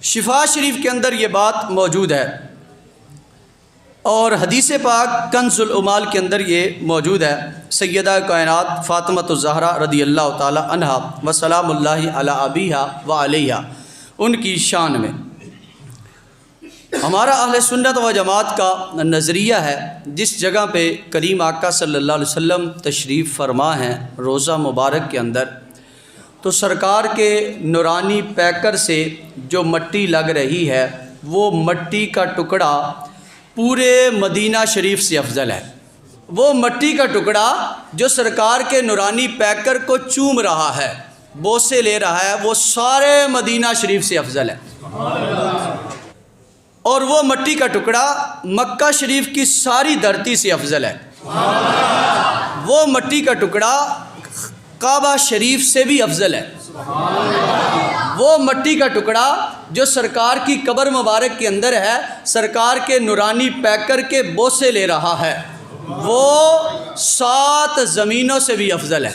شفا شریف کے اندر یہ بات موجود ہے، اور حدیث پاک کنز العمال کے اندر یہ موجود ہے۔ سیدہ کائنات فاطمۃ الزہرا رضی اللہ تعالی عنہا و سلام اللہ علی ابیہا و علیہا، ان کی شان میں ہمارا اہل سنت و جماعت کا نظریہ ہے، جس جگہ پہ کریم آقا صلی اللہ علیہ وسلم تشریف فرما ہیں روضہ مبارک کے اندر، تو سرکار کے نورانی پیکر سے جو مٹی لگ رہی ہے وہ مٹی کا ٹکڑا پورے مدینہ شریف سے افضل ہے۔ وہ مٹی کا ٹکڑا جو سرکار کے نورانی پیکر کو چوم رہا ہے، بوسے لے رہا ہے، وہ سارے مدینہ شریف سے افضل ہے۔ اور وہ مٹی کا ٹکڑا مکہ شریف کی ساری دھرتی سے افضل ہے۔ وہ مٹی کا ٹکڑا کعبہ شریف سے بھی افضل ہے۔ وہ مٹی کا ٹکڑا جو سرکار کی قبر مبارک کے اندر ہے، سرکار کے نورانی پیکر کے بوسے لے رہا ہے، وہ 7 زمینوں سے بھی افضل ہے۔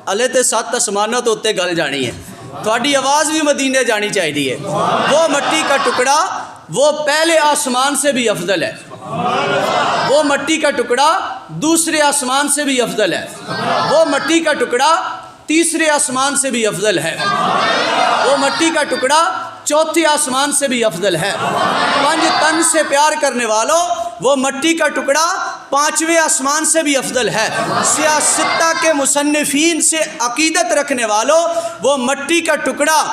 اللہ تے 7 آسمانوں تو اتنے گل جانی ہے، تھوڑی آواز بھی مدینے جانی چاہیے۔ وہ مٹی کا ٹکڑا وہ پہلے آسمان سے بھی افضل ہے۔ وہ مٹی کا ٹکڑا دوسرے آسمان سے بھی افضل ہے۔ وہ مٹی کا ٹکڑا تیسرے آسمان سے بھی افضل ہے۔ وہ مٹی کا ٹکڑا چوتھے آسمان سے بھی افضل ہے۔ 5 تن سے پیار کرنے والوں، وہ مٹی کا ٹکڑا 5ویں آسمان سے بھی افضل ہے۔ سیاستہ کے مصنفین سے عقیدت رکھنے والوں، وہ مٹی کا ٹکڑا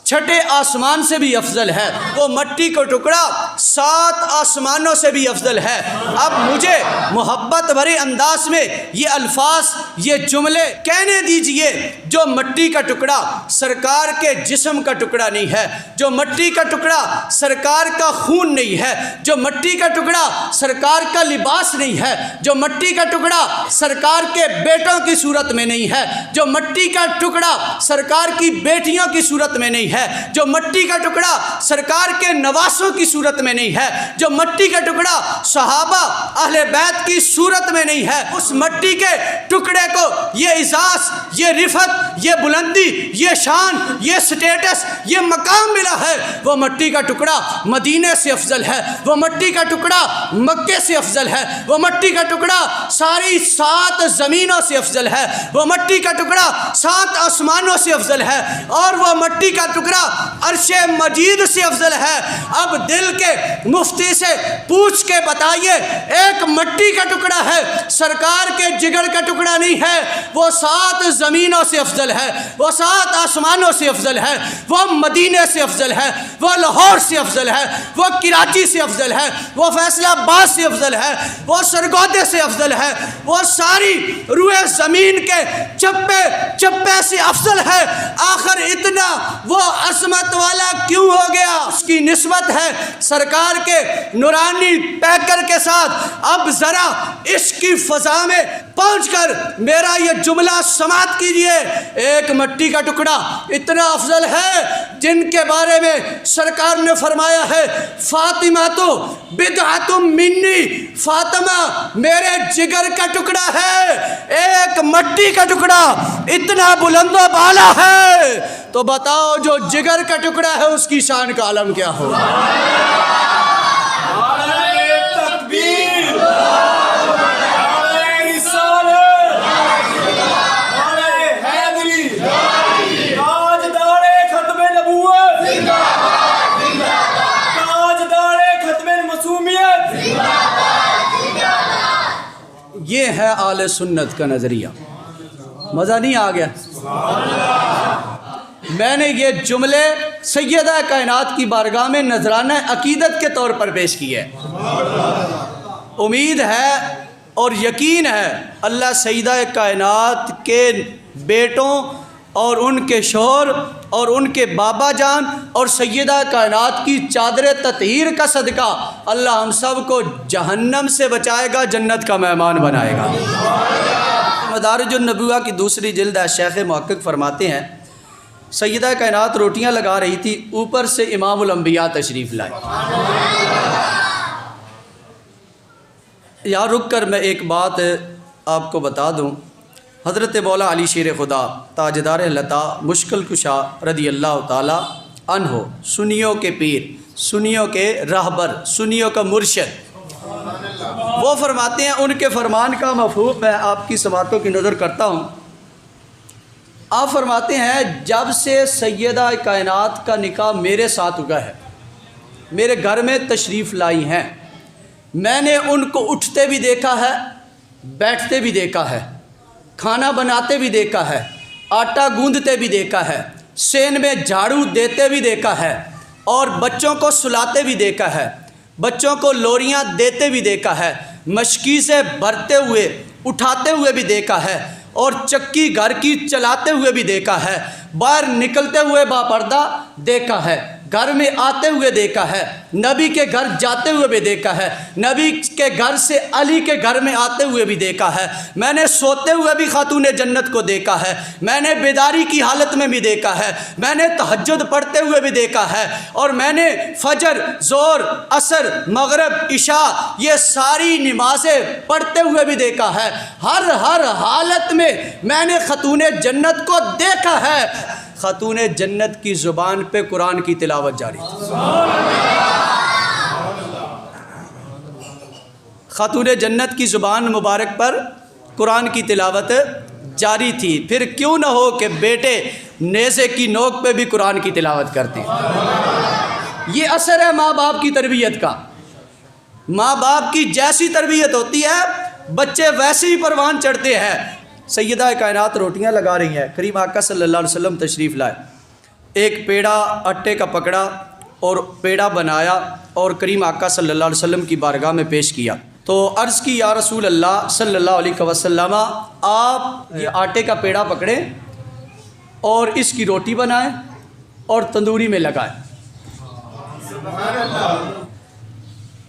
6 آسمان سے بھی افضل ہے۔ وہ مٹی کا ٹکڑا 7 آسمانوں سے بھی افضل ہے۔ اب مجھے محبت بھرے انداز میں یہ الفاظ، یہ جملے کہنے دیجئے، جو مٹی کا ٹکڑا سرکار کے جسم کا ٹکڑا نہیں ہے، جو مٹی کا ٹکڑا سرکار کا خون نہیں ہے، جو مٹی کا ٹکڑا سرکار کا لباس نہیں ہے، جو مٹی کا ٹکڑا سرکار کے بیٹوں کی صورت میں نہیں ہے، جو مٹی کا ٹکڑا سرکار کی بیٹیوں کی صورت میں نہیں ہے، جو مٹی کا ٹکڑا سرکار کے نواسوں کی صورت میں نہیں ہے، جو مٹی کا ٹکڑا صحابہ اہل بیت کی صورت میں نہیں ہے، اس مٹی کے ٹکڑے کو یہ اعزاز، یہ رفعت، یہ بلندی، یہ شان، یہ سٹیٹس، یہ مقام ملا ہے۔ وہ مٹی کا ٹکڑا مدینے سے افضل ہے، وہ مٹی کا ٹکڑا مکے سے افضل ہے، وہ مٹی کا ٹکڑا ساری 7 زمینوں سے افضل ہے، وہ مٹی کا ٹکڑا 7 آسمانوں سے افضل ہے، اور وہ مٹی کا ٹکڑا عرش مجید سے افضل ہے۔ اب دل کے مفتی سے پوچھ کے بتائیے، ایک مٹی کا ٹکڑا ہے، سرکار کے جگر کا ٹکڑا نہیں ہے، وہ 7 زمینوں سے افضل ہے، وہ 7 آسمانوں سے افضل ہے، وہ مدینے سے افضل ہے، وہ لاہور سے افضل ہے، وہ کراچی سے افضل ہے، وہ فیصلہ آباد سے افضل ہے، وہ سرگودے سے افضل ہے، وہ ساری روئے زمین کے چپے چپے سے افضل ہے۔ آخر اتنا وہ عظمت والا کیوں ہو گیا؟ اس کی نسبت ہے سرکار کے نورانی پیکر کے ساتھ۔ اب ذرا اس کی فضا میں پہنچ کر میرا یہ جملہ سماعت کیجئے، ایک مٹی کا ٹکڑا اتنا افضل ہے جن کے بارے میں سرکار نے فرمایا ہے، فاطمہ تو بدعۃ منی، فاطمہ میرے جگر کا ٹکڑا ہے۔ ایک مٹی کا ٹکڑا اتنا بلند و بالا ہے، تو بتاؤ جو جگر کا ٹکڑا ہے اس کی شان کا عالم کیا ہو؟ یہ ہے اہل سنت کا نظریہ۔ مزہ نہیں آ گیا؟ میں نے یہ جملے سیدہ کائنات کی بارگاہ میں نذرانہ عقیدت کے طور پر پیش کیے۔ امید ہے اور یقین ہے اللہ سیدہ کائنات کے بیٹوں اور ان کے شوہر اور ان کے بابا جان اور سیدہ کائنات کی چادر تطہیر کا صدقہ اللہ ہم سب کو جہنم سے بچائے گا، جنت کا مہمان بنائے گا۔ مدارج النبوہ کی 2 جلد ہے، شیخ محقق فرماتے ہیں سیدہ کائنات روٹیاں لگا رہی تھی، اوپر سے امام الانبیاء تشریف لائے۔ یہاں رک کر میں ایک بات آپ کو بتا دوں، حضرت مولا علی شیر خدا تاجدار لتا مشکل کشا رضی اللہ تعالی عنہ، سنیوں کے پیر، سنیوں کے راہبر، سنیوں کا مرشد، وہ فرماتے ہیں، ان کے فرمان کا مفہوم میں آپ کی سماعتوں کی نظر کرتا ہوں۔ آپ فرماتے ہیں جب سے سیدہ کائنات کا نکاح میرے ساتھ ہوا ہے، میرے گھر میں تشریف لائی ہیں، میں نے ان کو اٹھتے بھی دیکھا ہے، بیٹھتے بھی دیکھا ہے، کھانا بناتے بھی دیکھا ہے، آٹا گوندتے بھی دیکھا ہے، سین میں جھاڑو دیتے بھی دیکھا ہے، اور بچوں کو سلاتے بھی دیکھا ہے، بچوں کو لوریاں دیتے بھی دیکھا ہے، مشکی سے بھرتے ہوئے اٹھاتے ہوئے بھی دیکھا ہے، اور چکی گھر کی چلاتے ہوئے بھی دیکھا ہے، باہر نکلتے ہوئے باپردہ دیکھا ہے، گھر میں آتے ہوئے دیکھا ہے، نبی کے گھر جاتے ہوئے بھی دیکھا ہے، نبی کے گھر سے علی کے گھر میں آتے ہوئے بھی دیکھا ہے، میں نے سوتے ہوئے بھی خاتون جنت کو دیکھا ہے، میں نے بیداری کی حالت میں بھی دیکھا ہے، میں نے تہجد پڑھتے ہوئے بھی دیکھا ہے، اور میں نے فجر، ظہر، عصر، مغرب، عشاء یہ ساری نمازیں پڑھتے ہوئے بھی دیکھا ہے۔ ہر حالت میں نے خاتون جنت کو دیکھا ہے۔ خاتون جنت کی زبان پہ قرآن کی تلاوت جاری تھی۔ خاتون جنت کی زبان مبارک پر قرآن کی تلاوت جاری تھی، پھر کیوں نہ ہو کہ بیٹے نیزے کی نوک پہ بھی قرآن کی تلاوت کرتے ہیں۔ یہ اثر ہے ماں باپ کی تربیت کا۔ ماں باپ کی جیسی تربیت ہوتی ہے بچے ویسے ہی پروان چڑھتے ہیں۔ سیدہ کائنات روٹیاں لگا رہی ہیں، کریم آقا صلی اللہ علیہ وسلم تشریف لائے، ایک پیڑا آٹے کا پکڑا اور پیڑا بنایا اور کریم آقا صلی اللہ علیہ وسلم کی بارگاہ میں پیش کیا، تو عرض کی یا رسول اللہ صلی اللہ علیہ وسلم، آپ یہ آٹے کا پیڑا پکڑیں اور اس کی روٹی بنائیں اور تندوری میں لگائیں۔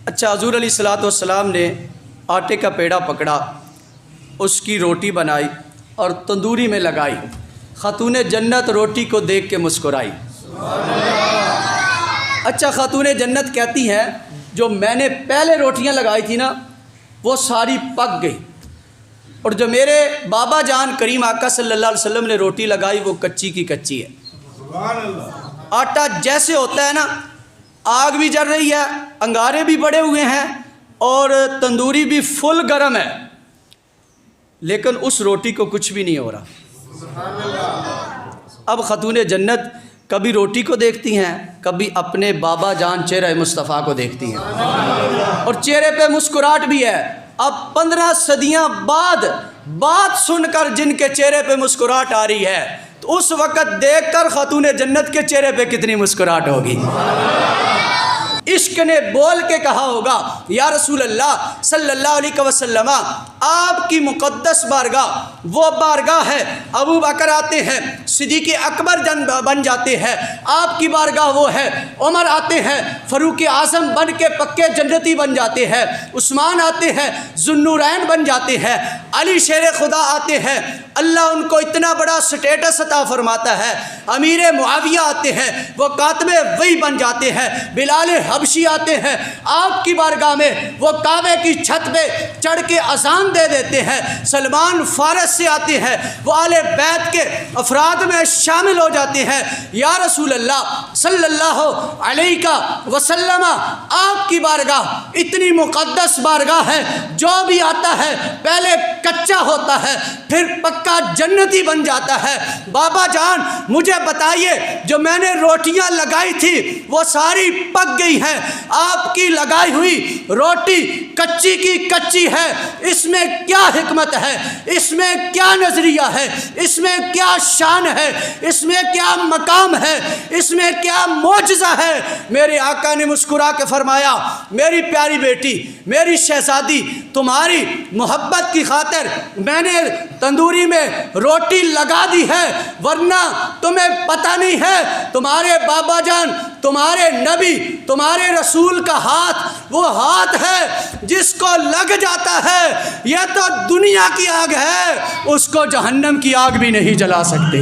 اچھا، حضور علیہ الصلوۃ والسلام نے آٹے کا پیڑا پکڑا، اس کی روٹی بنائی اور تندوری میں لگائی۔ خاتون جنت روٹی کو دیکھ کے مسکرائی۔ اچھا، خاتون جنت کہتی ہیں جو میں نے پہلے روٹیاں لگائی تھی نا وہ ساری پک گئی، اور جو میرے بابا جان کریم آقا صلی اللہ علیہ وسلم نے روٹی لگائی وہ کچی کی کچی ہے۔ آٹا جیسے ہوتا ہے نا، آگ بھی جل رہی ہے، انگارے بھی بڑے ہوئے ہیں اور تندوری بھی فل گرم ہے، لیکن اس روٹی کو کچھ بھی نہیں ہو رہا۔ اب خاتون جنت کبھی روٹی کو دیکھتی ہیں، کبھی اپنے بابا جان چہرہ مصطفیٰ کو دیکھتی ہیں، اور چہرے پہ مسکراہٹ بھی ہے۔ اب 15 صدیاں بعد بات سن کر جن کے چہرے پہ مسکراہٹ آ رہی ہے، تو اس وقت دیکھ کر خاتون جنت کے چہرے پہ کتنی مسکراہٹ ہوگی۔ عشق نے بول کے کہا ہوگا یا رسول اللہ صلی اللہ علیہ وسلم، آپ کی مقدس بارگاہ وہ بارگاہ ہے، ابو بکر آتے ہیں صدیق اکبر بن جاتے ہیں، آپ کی بارگاہ وہ ہے، عمر آتے ہیں فاروق اعظم بن کے پکے جنتی بن جاتے ہیں، عثمان آتے ہیں ذوالنورین بن جاتے ہیں، علی شیر خدا آتے ہیں، اللہ ان کو اتنا بڑا سٹیٹس عطا فرماتا ہے، امیر معاویہ آتے ہیں وہ کاتب وحی بن جاتے ہیں، بلال حبشی آتے ہیں آپ کی بارگاہ میں وہ کعبے کی چھت پہ چڑھ کے اذان دے دیتے ہیں، سلمان فارس سے آتے ہیں وہ آل بیت کے افراد میں شامل ہو جاتے ہیں۔ یا رسول اللہ صلی اللہ علیہ وسلم، آپ کی بارگاہ اتنی مقدس بارگاہ ہے، جو بھی آتا ہے پہلے کچا ہوتا ہے پھر پکا جنتی بن جاتا ہے۔ بابا جان مجھے بتائیے، جو میں نے روٹیاں لگائی تھی وہ ساری پک گئی ہیں، آپ کی لگائی ہوئی روٹی کچی کی کچی ہے، اس میں کیا حکمت ہے، اس میں کیا نظریہ ہے، اس میں کیا شان ہے، اس میں کیا مقام ہے، اس میں کیا معجزہ ہے؟ میرے آقا نے مسکرا کے فرمایا، میری پیاری بیٹی، میری شہزادی، تمہاری محبت کی خاطر میں نے تندوری میں روٹی لگا دی ہے، ورنہ تمہیں پتہ نہیں ہے تمہارے بابا جان، تمہارے نبی، تمہارے رسول کا ہاتھ وہ ہاتھ ہے جس کو لگ جاتا ہے یہ تو دنیا کی آگ ہے، اس کو جہنم کی آگ بھی نہیں جلا سکتی۔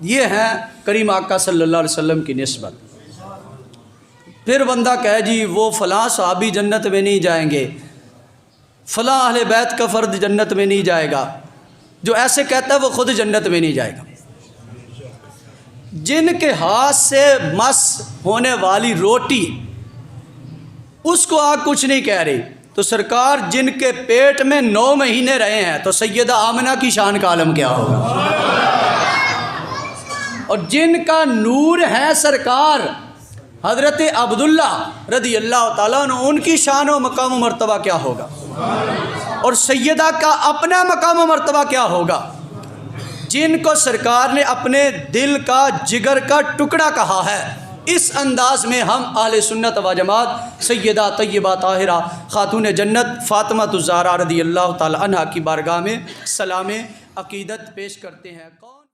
یہ ہے کریم آقا صلی اللہ علیہ وسلم کی نسبت۔ پھر بندہ کہے جی وہ فلاں صحابی جنت میں نہیں جائیں گے، فلاں اہل بیت کا فرد جنت میں نہیں جائے گا، جو ایسے کہتا ہے وہ خود جنت میں نہیں جائے گا۔ جن کے ہاتھ سے مس ہونے والی روٹی اس کو آگ کچھ نہیں کہہ رہی، تو سرکار جن کے پیٹ میں 9 مہینے رہے ہیں تو سیدہ آمنہ کی شان کا عالم کیا ہوگا؟ اور جن کا نور ہے سرکار حضرت عبداللہ رضی اللہ تعالیٰ عنہ، ان کی شان و مقام و مرتبہ کیا ہوگا؟ اور سیدہ کا اپنا مقام و مرتبہ کیا ہوگا؟ جن کو سرکار نے اپنے دل کا جگر کا ٹکڑا کہا ہے، اس انداز میں ہم اہل سنت و جماعت سیدہ طیبہ طاہرہ خاتون جنت فاطمہ الزہرا رضی اللہ تعالی عنہا کی بارگاہ میں سلام عقیدت پیش کرتے ہیں۔